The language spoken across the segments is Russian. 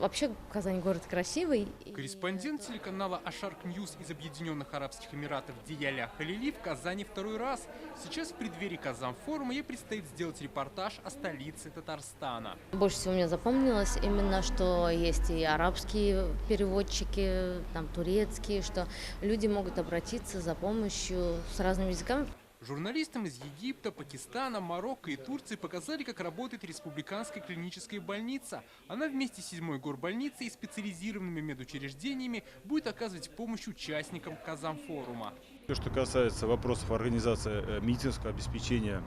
Вообще Казань город красивый. Корреспондент телеканала Ашарк Ньюс из Объединенных Арабских Эмиратов Дияля Халили в Казани второй раз. Сейчас в преддверии Казан-форума ей предстоит сделать репортаж о столице Татарстана. Больше всего мне запомнилось именно, что есть и арабские переводчики, там турецкие, что люди могут обратиться за помощью с разными языками. Журналистам из Египта, Пакистана, Марокко и Турции показали, как работает республиканская клиническая больница. Она вместе с 7-й горбольницей и специализированными медучреждениями будет оказывать помощь участникам Казан-форума. Все, что касается вопросов организации медицинского обеспечения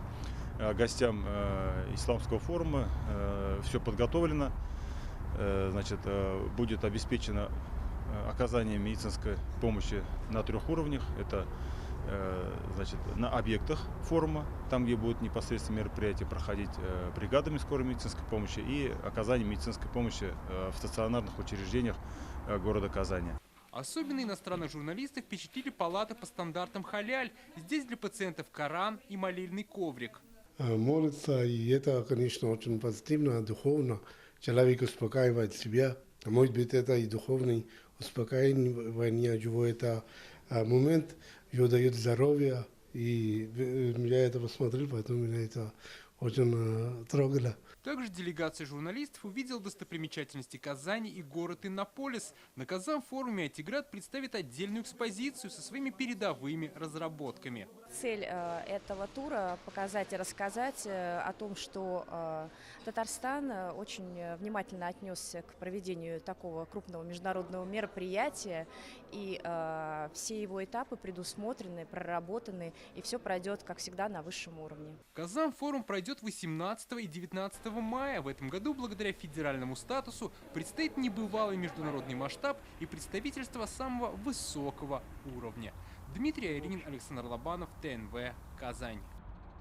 гостям исламского форума, все подготовлено. Значит, будет обеспечено оказание медицинской помощи на 3 уровнях. Это значит, на объектах форума, там, где будут непосредственно мероприятия проходить бригадами скорой медицинской помощи, и оказание медицинской помощи в стационарных учреждениях города Казани. Особенно иностранных журналистов впечатлили палаты по стандартам халяль. Здесь для пациентов Коран и молельный коврик. Молится, и это, конечно, очень позитивно, духовно. Человек успокаивает себя. Может быть, это и духовный успокаивание его, это момент, его дает здоровье. И я это посмотрел, поэтому меня это очень трогало. Также делегация журналистов увидела достопримечательности Казани и город Иннополис. На Казан-форуме Айтиград представит отдельную экспозицию со своими передовыми разработками. Цель этого тура – показать и рассказать о том, что Татарстан очень внимательно отнесся к проведению такого крупного международного мероприятия. И все его этапы предусмотрены, проработаны, и все пройдет, как всегда, на высшем уровне. Казан-форум пройдет 18 и 19 мая. В этом году, благодаря федеральному статусу, предстоит небывалый международный масштаб и представительство самого высокого уровня. Дмитрий Айринин, Александр Лобанов, ТНВ, Казань.